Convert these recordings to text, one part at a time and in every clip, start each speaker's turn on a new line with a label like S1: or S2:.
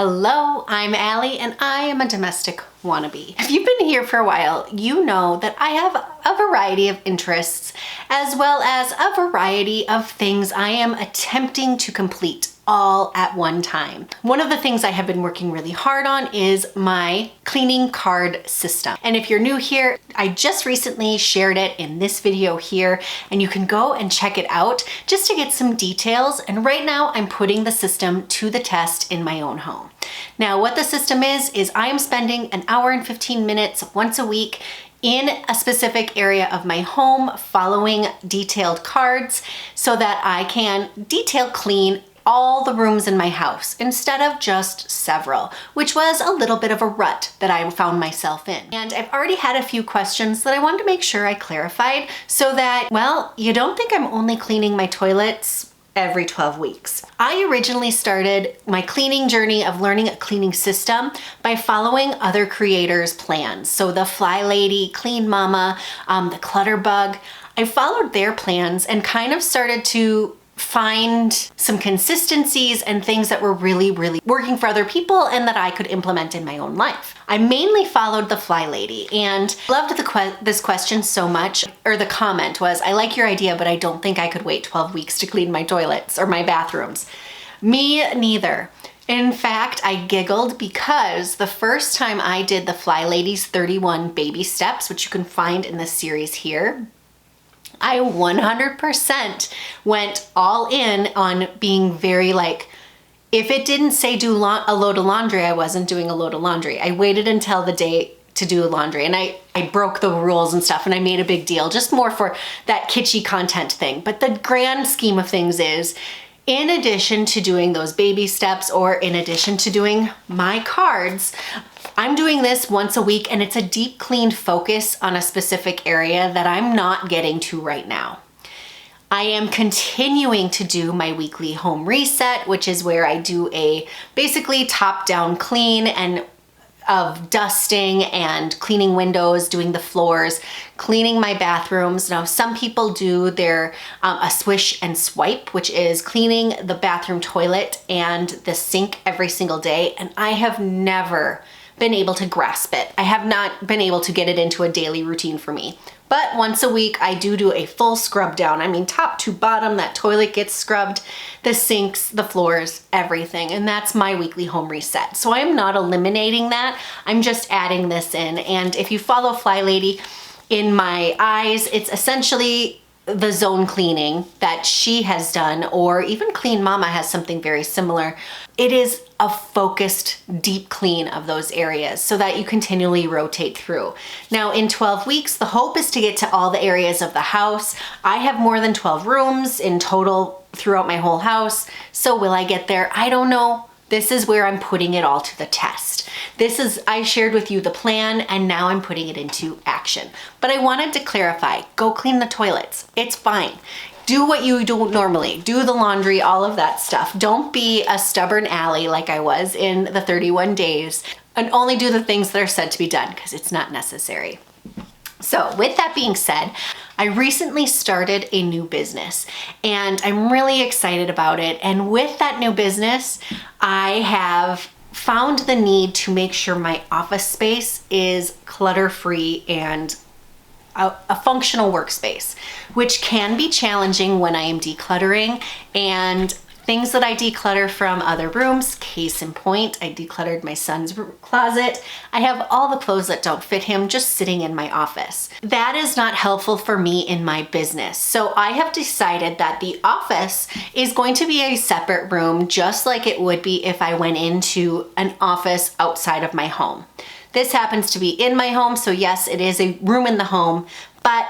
S1: Hello, I'm Allie and I am a domestic wannabe. If you've been here for a while, you know that I have a variety of interests as well as a variety of things I am attempting to complete all at one time. One of the things I have been working really hard on is my cleaning card system. And if you're new here, I just recently shared it in this video here, and you can go and check it out just to get some details. And right now I'm putting the system to the test in my own home. Now, what the system is I am spending an hour and 15 minutes once a week in a specific area of my home following detailed cards so that I can detail clean all the rooms in my house instead of just several, which was a little bit of a rut that I found myself in. And I've already had a few questions that I wanted to make sure I clarified so that, well, you don't think I'm only cleaning my toilets every 12 weeks. I originally started my cleaning journey of learning a cleaning system by following other creators' plans. So the Fly Lady, Clean Mama, the Clutter Bug, I followed their plans and kind of started to find some consistencies and things that were really working for other people and that I could implement in my own life. I mainly followed the Fly Lady and loved this question so much, or the comment was, I like your idea, but I don't think I could wait 12 weeks to clean my toilets or my bathrooms. Me neither. In fact, I giggled because the first time I did the Fly Lady's 31 baby steps, which you can find in this series here, I 100% went all in on being very like, if it didn't say do a load of laundry, I wasn't doing a load of laundry. I waited until the day to do laundry, and I broke the rules and stuff, and I made a big deal, just more for that kitschy content thing. But the grand scheme of things is, in addition to doing those baby steps or in addition to doing my cards, I'm doing this once a week, and it's a deep clean focus on a specific area that I'm not getting to right now. I am continuing to do my weekly home reset, which is where I do a basically top-down clean and of dusting and cleaning windows, doing the floors, cleaning my bathrooms. Now, some people do their a swish and swipe, which is cleaning the bathroom toilet and the sink every single day, and I have never been able to grasp it. I have not been able to get it into a daily routine for me. But once a week, I do a full scrub down. I mean, top to bottom, that toilet gets scrubbed, the sinks, the floors, everything. And that's my weekly home reset. So I'm not eliminating that. I'm just adding this in. And if you follow Fly Lady, in my eyes, it's essentially the zone cleaning that she has done, or even Clean Mama has something very similar. It is a focused deep clean of those areas so that you continually rotate through. Now, in 12 weeks, the hope is to get to all the areas of the house. I have more than 12 rooms in total throughout my whole house. So will I get there? I don't know. This is where I'm putting it all to the test. I shared with you the plan, and now I'm putting it into action. But I wanted to clarify, go clean the toilets. It's fine. Do what you do normally. Do the laundry, all of that stuff. Don't be a stubborn Allie like I was in the 31 days and only do the things that are said to be done because it's not necessary. So with that being said, I recently started a new business and I'm really excited about it. And with that new business, I have found the need to make sure my office space is clutter-free and a functional workspace, which can be challenging when I am decluttering. And things that I declutter from other rooms, case in point, I decluttered my son's closet. I have all the clothes that don't fit him just sitting in my office. That is not helpful for me in my business. So I have decided that the office is going to be a separate room, just like it would be if I went into an office outside of my home. This happens to be in my home, so yes, it is a room in the home, but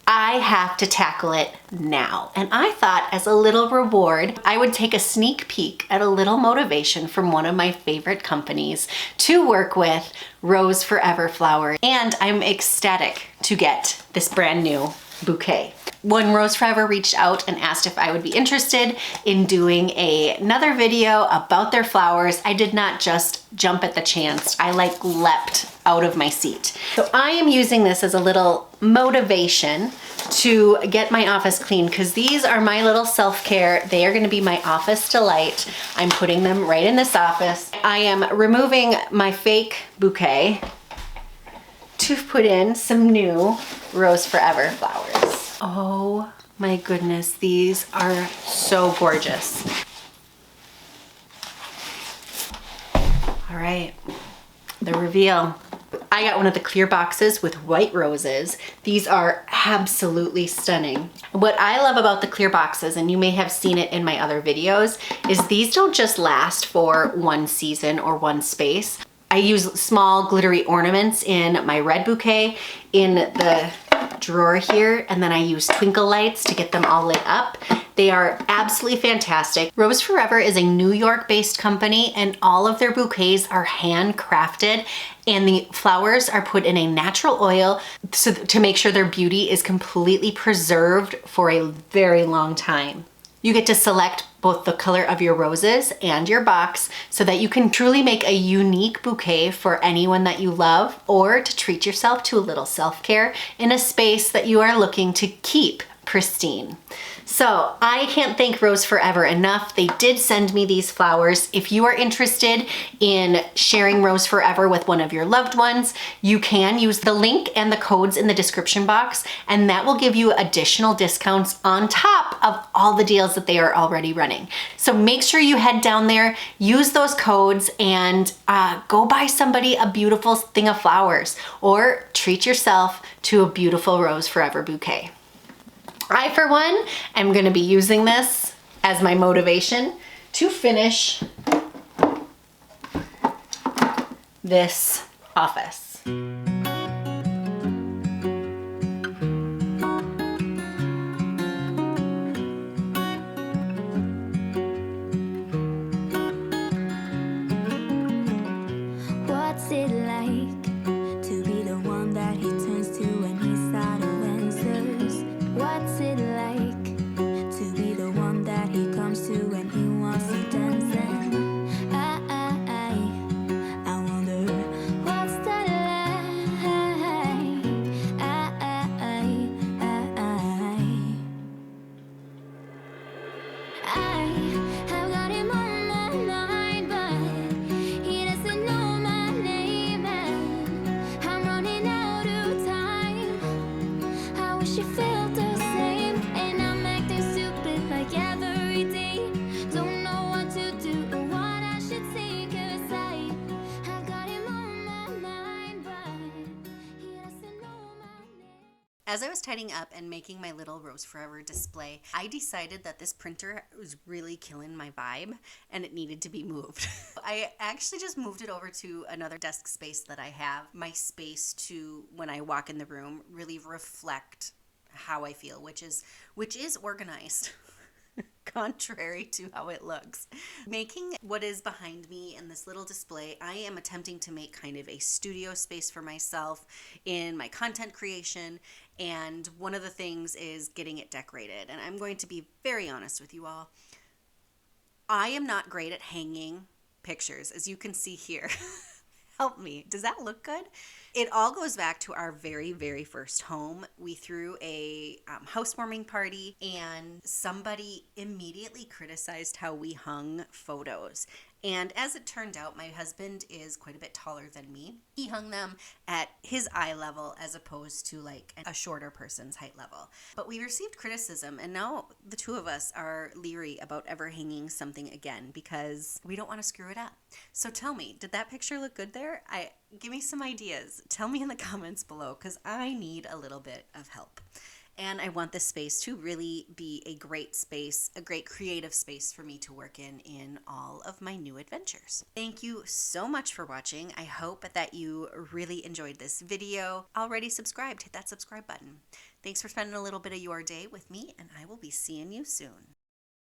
S1: I have to tackle it now. And I thought as a little reward, I would take a sneak peek at a little motivation from one of my favorite companies to work with, Rose Forever Flowers. And I'm ecstatic to get this brand new bouquet. When Rose Forever reached out and asked if I would be interested in doing another video about their flowers, I did not just jump at the chance. I leapt out of my seat. So I am using this as a little motivation to get my office clean because these are my little self-care. They are going to be my office delight. I'm putting them right in this office. I am removing my fake bouquet to put in some new Rose Forever flowers. Oh my goodness, these are so gorgeous. All right, the reveal. I got one of the clear boxes with white roses. These are absolutely stunning. What I love about the clear boxes, and you may have seen it in my other videos, is these don't just last for one season or one space. I use small glittery ornaments in my red bouquet in the drawer here, and then I use twinkle lights to get them all lit up. They are absolutely fantastic. Rose Forever is a New York-based company, and all of their bouquets are handcrafted, and the flowers are put in a natural oil so to make sure their beauty is completely preserved for a very long time. You get to select both the color of your roses and your box so that you can truly make a unique bouquet for anyone that you love, or to treat yourself to a little self-care in a space that you are looking to keep pristine. So I can't thank Rose Forever enough. They did send me these flowers. If you are interested in sharing Rose Forever with one of your loved ones, you can use the link and the codes in the description box, and that will give you additional discounts on top of all the deals that they are already running. So make sure you head down there, use those codes, and go buy somebody a beautiful thing of flowers, or treat yourself to a beautiful Rose Forever bouquet. I, for one, am going to be using this as my motivation to finish this office.
S2: What's it like to be the one that he turns to when he's out of answers? What's it like to be the one that he comes to when he wants to dance? And I wonder what's that like? I have got him on my mind, but he doesn't know my name, and I'm running out of time. I wish you felt the same, and I'm acting stupid like every day. Don't know what to do or what I should say, 'cause I've got him on my mind, but he doesn't know my name.
S1: As I was tidying up and making my little Rose Forever display, I decided that this printer was really killing my vibe and it needed to be moved. I actually just moved it over to another desk space that I have. My space to, when I walk in the room, really reflect how I feel, which is organized. Contrary to how it looks. Making what is behind me in this little display, I am attempting to make kind of a studio space for myself in my content creation, and one of the things is getting it decorated. And I'm going to be very honest with you all. I am not great at hanging pictures, as you can see here. Help me. Does that look good? It all goes back to our very, very first home. We threw a housewarming party, and somebody immediately criticized how we hung photos. And as it turned out, my husband is quite a bit taller than me. He hung them at his eye level as opposed to like a shorter person's height level. But we received criticism, and now the two of us are leery about ever hanging something again because we don't want to screw it up. So tell me, did that picture look good there? Give me some ideas. Tell me in the comments below, because I need a little bit of help. And I want this space to really be a great space, a great creative space for me to work in all of my new adventures. Thank you so much for watching. I hope that you really enjoyed this video. Already subscribed, hit that subscribe button. Thanks for spending a little bit of your day with me, and I will be seeing you soon.